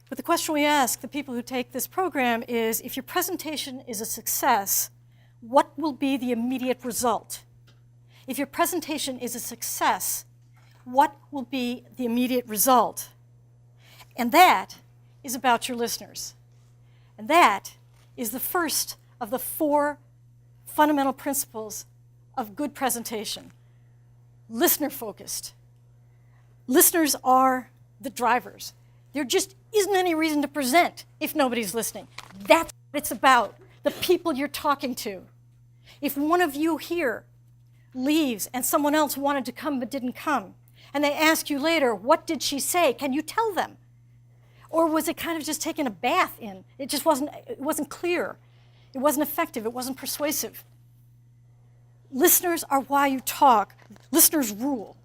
But the question we ask the people who take this program is, if your presentation is a success, what will be the immediate result? If your presentation is a success, what will be the immediate result? And that is about your listeners. And that is the first of the 4 fundamental principles of good presentation. Listener-focused. Listeners are the drivers. There just isn't any reason to present if nobody's listening. That's what it's about, the people you're talking to. If one of you here leaves and someone else wanted to come but didn't come, and they ask you later, what did she say? Can you tell them? Or was it kind of just taking a bath in? It just wasn't clear. It wasn't effective. It wasn't persuasive. Listeners are why you talk. Listeners rule.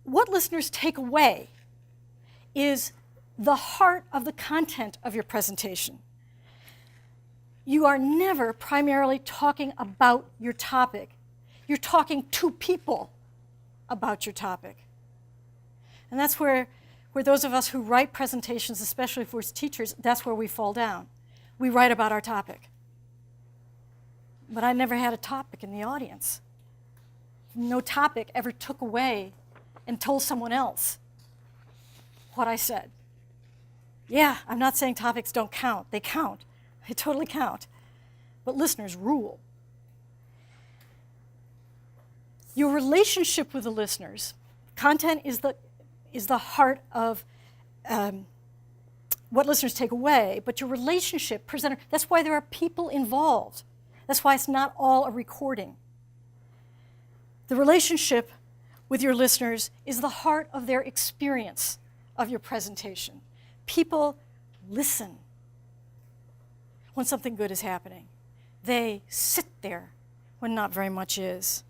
What listeners take away is the heart of the content of your presentation. You are never primarily talking about your topic. You're talking to people about your topic. And that's where those of us who write presentations, especially if we're teachers, that's where we fall down. We write about our topic. But I never had a topic in the audience. No topic ever took away and told someone else what I said. Yeah, I'm not saying topics don't count. They count. They totally count. But listeners rule. Your relationship with the listeners, content is the heart of what listeners take away, but your relationship, presenter, that's why there are people involved. That's why it's not all a recording. The relationship with your listeners is the heart of their experience of your presentation. People listen when something good is happening. They sit there when not very much is.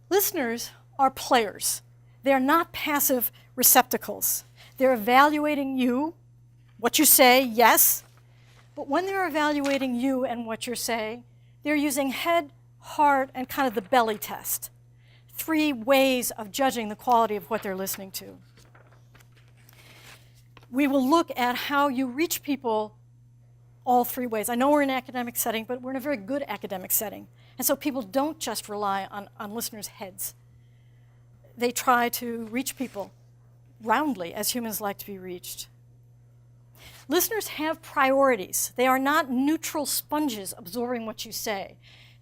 Listeners are players. They're not passive receptacles. They're evaluating you, what you say, yes, but when they're evaluating you and what you're saying, they're using head, heart, and kind of the belly test. 3 ways of judging the quality of what they're listening to. We will look at how you reach people all 3 ways. I know we're in an academic setting, but we're in a very good academic setting. And so people don't just rely on listeners' heads. They try to reach people roundly, as humans like to be reached. Listeners have priorities. They are not neutral sponges absorbing what you say.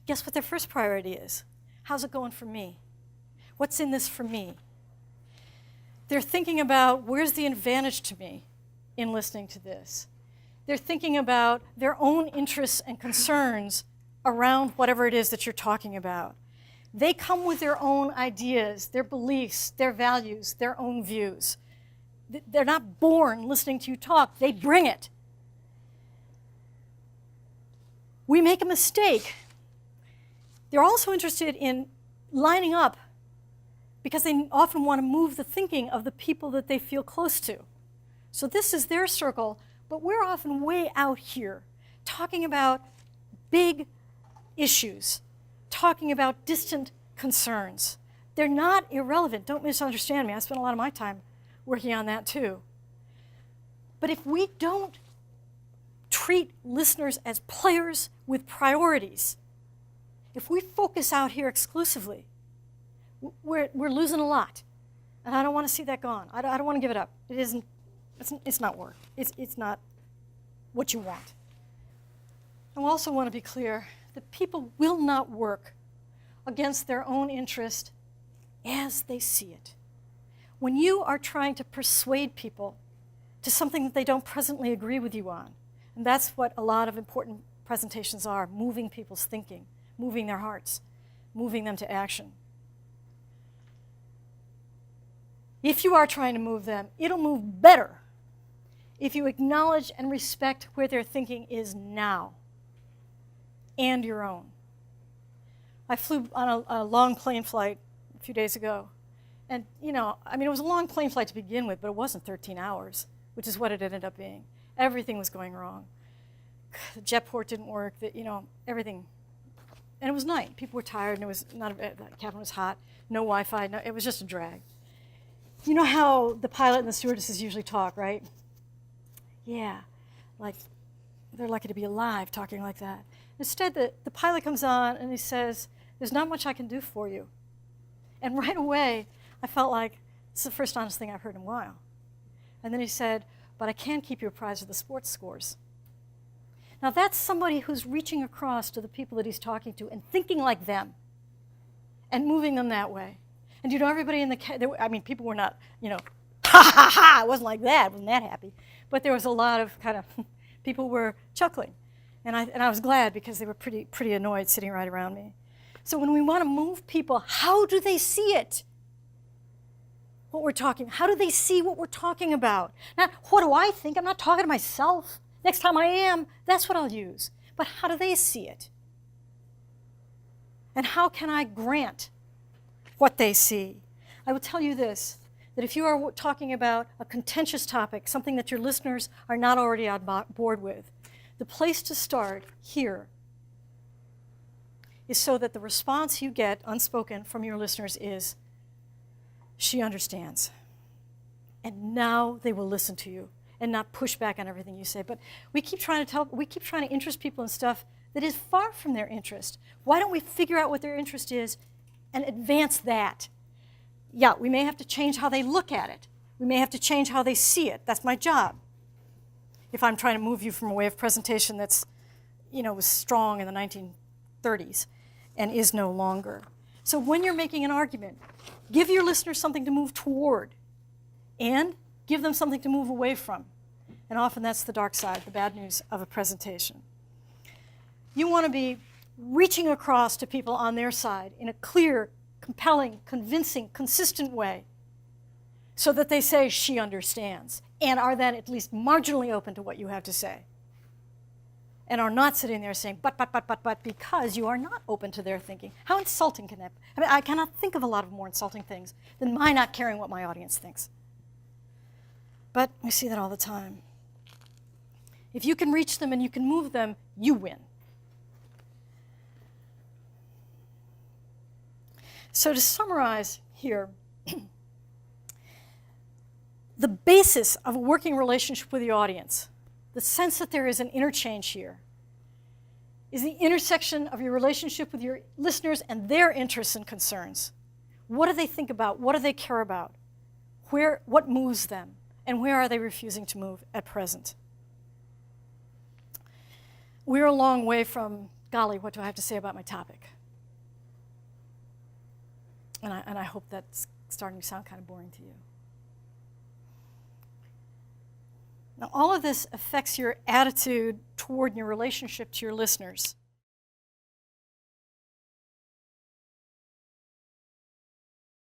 Guess what their first priority is? How's it going for me? What's in this for me? They're thinking about, where's the advantage to me in listening to this? They're thinking about their own interests and concerns around whatever it is that you're talking about. They come with their own ideas, their beliefs, their values, their own views. They're not born listening to you talk, they bring it. We make a mistake. They're also interested in lining up because they often want to move the thinking of the people that they feel close to. So this is their circle, but we're often way out here talking about big issues, talking about distant concerns. They're not irrelevant. Don't misunderstand me. I spent a lot of my time working on that too. But if we don't treat listeners as players with priorities, if we focus out here exclusively, we're losing a lot. And I don't want to see that gone. I don't want to give it up. It's not work. It's not what you want. I also want to be clear that people will not work against their own interest as they see it. When you are trying to persuade people to something that they don't presently agree with you on, and that's what a lot of important presentations are, moving people's thinking, moving their hearts, moving them to action. If you are trying to move them, it'll move better if you acknowledge and respect where their thinking is now and your own. I flew on a long plane flight a few days ago. And, it was a long plane flight to begin with, but it wasn't 13 hours, which is what it ended up being. Everything was going wrong. The jet port didn't work, everything. And it was night. People were tired, and the cabin was hot, no Wi-Fi, it was just a drag. You know how the pilot and the stewardesses usually talk, right? Yeah, like they're lucky to be alive talking like that. Instead, the pilot comes on and he says, there's not much I can do for you. And right away, I felt like, this is the first honest thing I've heard in a while. And then he said, but I can keep you apprised of the sports scores. Now that's somebody who's reaching across to the people that he's talking to and thinking like them and moving them that way. And you know, everybody in the, people were not, ha ha ha, it wasn't like that, wasn't that happy. But there was a lot of kind of, people were chuckling. And I was glad because they were pretty annoyed sitting right around me. So when we want to move people, how do they see it? What we're talking, how do they see what we're talking about? Not, what do I think? I'm not talking to myself. Next time I am, that's what I'll use. But how do they see it? And how can I grant what they see? I will tell you this, that if you are talking about a contentious topic, something that your listeners are not already on board with, the place to start here is so that the response you get unspoken from your listeners is, she understands. And now they will listen to you and not push back on everything you say. But we keep trying to interest people in stuff that is far from their interest. Why don't we figure out what their interest is and advance that? Yeah, we may have to change how they look at it. We may have to change how they see it. That's my job. If I'm trying to move you from a way of presentation that's, was strong in the 1930s and is no longer. So when you're making an argument, give your listeners something to move toward and give them something to move away from. And often that's the dark side, the bad news of a presentation. You want to be reaching across to people on their side in a clear, compelling, convincing, consistent way so that they say, she understands, and are then at least marginally open to what you have to say. And are not sitting there saying, but, because you are not open to their thinking. How insulting can that be? I cannot think of a lot of more insulting things than my not caring what my audience thinks. But we see that all the time. If you can reach them and you can move them, you win. So to summarize here, the basis of a working relationship with the audience, the sense that there is an interchange here, is the intersection of your relationship with your listeners and their interests and concerns. What do they think about? What do they care about? What moves them? And where are they refusing to move at present? We're a long way from, golly, what do I have to say about my topic? And I hope that's starting to sound kind of boring to you. Now, all of this affects your attitude toward your relationship to your listeners.